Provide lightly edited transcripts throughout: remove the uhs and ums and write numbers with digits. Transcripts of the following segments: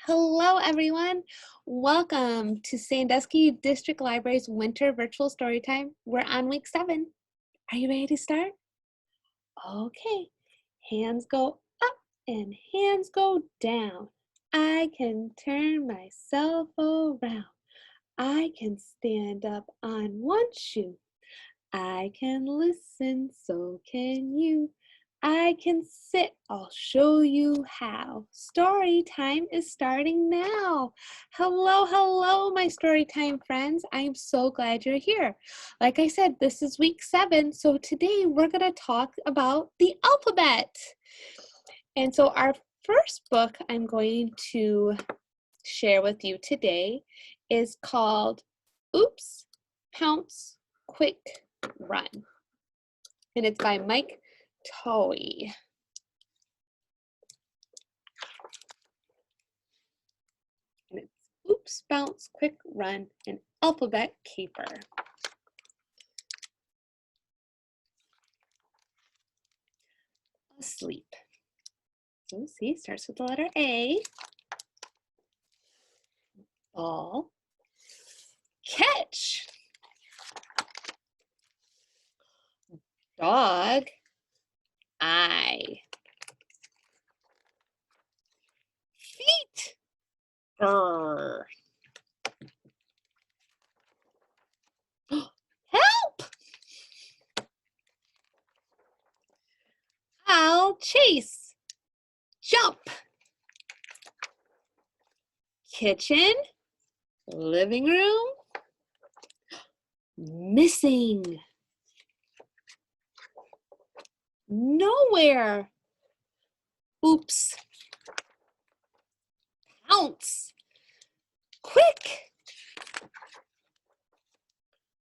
Hello, everyone. Welcome to Sandusky District Library's Winter Virtual Storytime. We're on week 7. Are you ready to start? Okay. Hands go up and hands go down. I can turn myself around. I can stand up on one shoe. I can listen, so can you. I can sit, I'll show you how. Story time is starting now. Hello, hello, my story time friends. I am so glad you're here. Like I said, this is week 7, so today we're going to talk about the alphabet. And so our first book I'm going to share with you today is called Oops, Pounce, Quick, Run. And it's by Mike Towie. And it's Oops, Bounce, Quick, Run, an alphabet caper. Asleep. So see, starts with the letter A. Ball. Catch. Dog. Eye. Feet. Grr. Help! I'll chase. Jump. Kitchen. Living room. Missing. Nowhere. Oops. Pounce. Quick.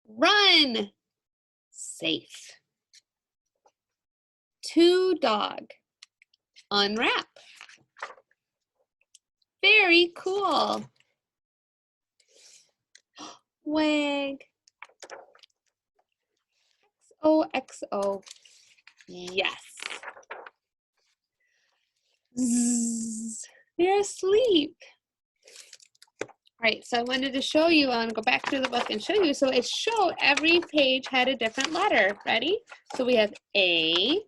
Run. Safe. To dog. Unwrap. Very cool. Wag. XOXO. Yes. Zzz. You're asleep. All right, so I wanted to show you, I want to go back through the book and show you. So it showed every page had a different letter. Ready? So we have A,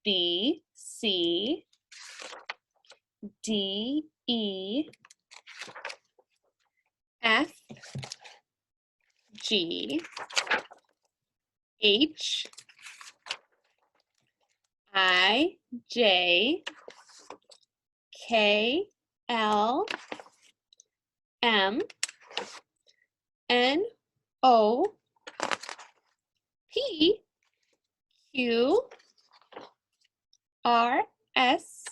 B, C, D, E, F, G, H, I, J, K, L, M, N, O, P, Q, R, S,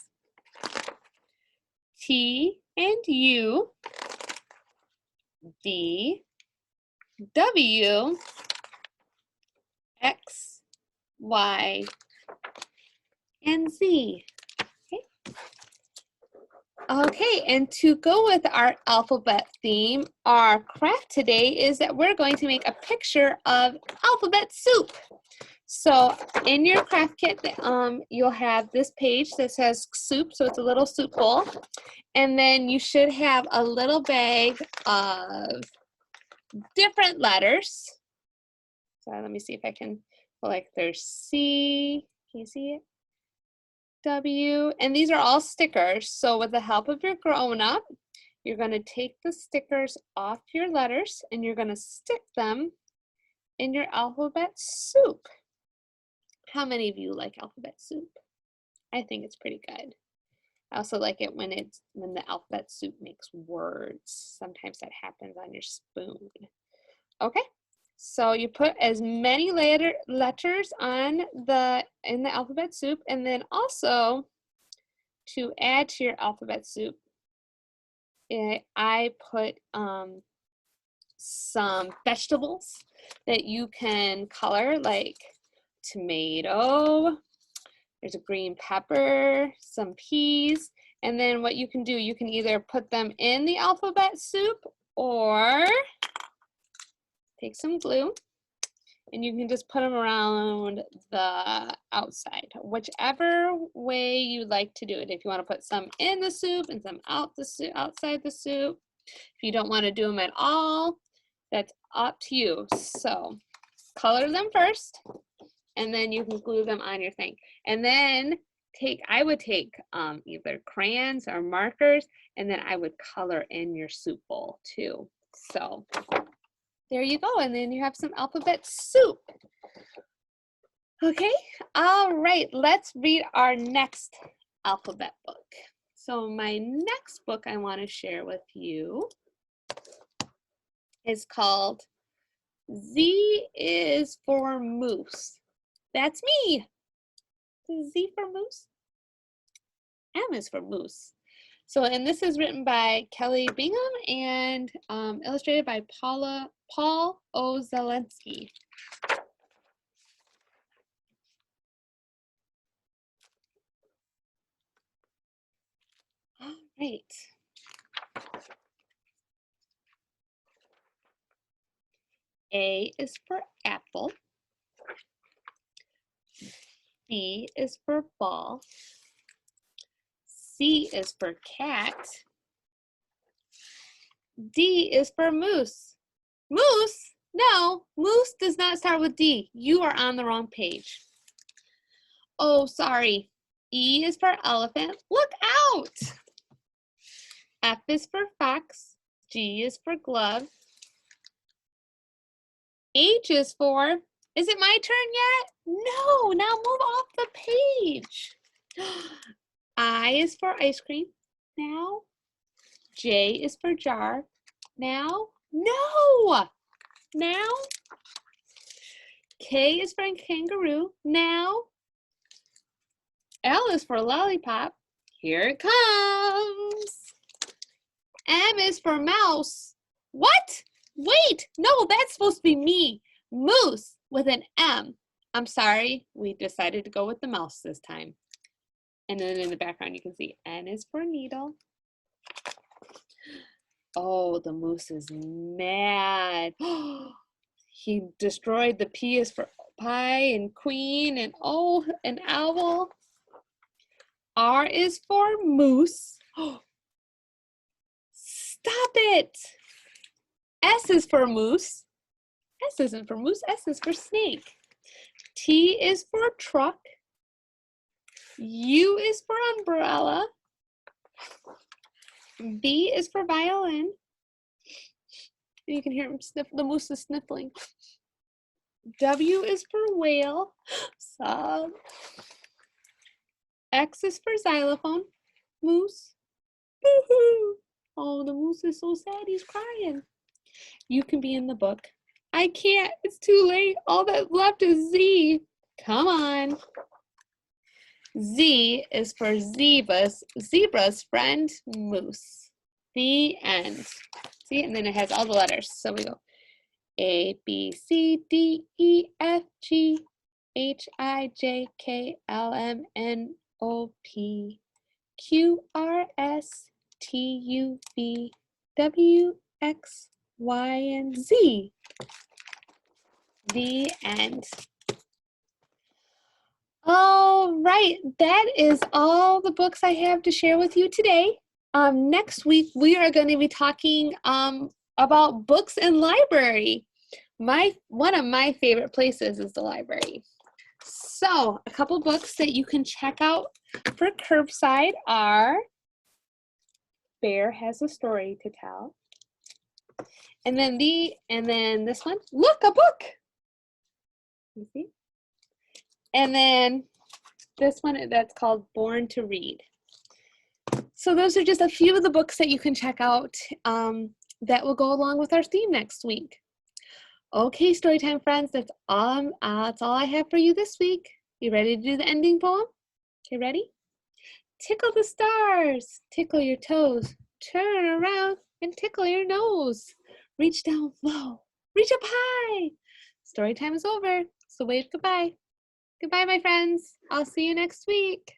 T, and U, V, W, X, Y, and Z. Okay, and to go with our alphabet theme, our craft today is that we're going to make a picture of alphabet soup. So in your craft kit, you'll have this page that says soup, so it's a little soup bowl. And then you should have a little bag of different letters. So let me see if I can, like there's C, can you see it? W, and these are all stickers. So with the help of your grown-up, you're going to take the stickers off your letters and you're going to stick them in your alphabet soup. How many of you like alphabet soup? I think it's pretty good. I also like it when the alphabet soup makes words. Sometimes that happens on your spoon. Okay. So you put as many letters on in the alphabet soup, and then also to add to your alphabet soup, I put some vegetables that you can color, like tomato, there's a green pepper, some peas, and then what you can do, you can either put them in the alphabet soup or take some glue and you can just put them around the outside, whichever way you like to do it. If you want to put some in the soup and some outside the soup, if you don't want to do them at all, that's up to you. So color them first, and then you can glue them on your thing. And then I would take either crayons or markers, and then I would color in your soup bowl too. So there you go, and then you have some alphabet soup. Okay, all right, let's read our next alphabet book. So my next book I want to share with you is called Z is for Moose. That's me. Z for moose. M is for moose. So, and this is written by Kelly Bingham and illustrated by Paul O. Zelensky. All right. A is for apple. B is for ball. C is for cat. D is for moose. Moose? No, moose does not start with D. You are on the wrong page. Oh, sorry. E is for elephant. Look out! F is for fox. G is for glove. H is for, is it my turn yet? No, now move off the page. I is for ice cream. Now. J is for jar. Now. No! Now. K is for kangaroo. Now. L is for lollipop. Here it comes. M is for mouse. What? Wait, no, that's supposed to be me. Moose with an M. I'm sorry, we decided to go with the mouse this time. And then in the background, you can see N is for needle. Oh, the moose is mad. He destroyed the P is for pie and queen and oh, an owl. R is for moose. Stop it. S is for moose. S isn't for moose, S is for snake. T is for truck. U is for umbrella. V is for violin. You can hear him sniff, the moose is sniffling. W is for whale. Sob. X is for xylophone. Moose. Woohoo! Oh, the moose is so sad, he's crying. You can be in the book. I can't, it's too late. All that's left is Z. Come on. Z is for zebra's friend, moose. The end. See, and then it has all the letters. So we go A, B, C, D, E, F, G, H, I, J, K, L, M, N, O, P, Q, R, S, T, U, V, W, X, Y, and Z. The end. All right, that is all the books I have to share with you today. Next week, we are going to be talking about books and library. One of my favorite places is the library. So a couple books that you can check out for curbside are Bear Has a Story to Tell. And then this one, look, a book. You see? And then this one that's called Born to Read. So those are just a few of the books that you can check out that will go along with our theme next week. Okay, Storytime friends, that's all I have for you this week. You ready to do the ending poem? Okay, ready? Tickle the stars, tickle your toes, turn around and tickle your nose. Reach down low, reach up high. Story time is over, so wave goodbye. Goodbye, my friends. I'll see you next week.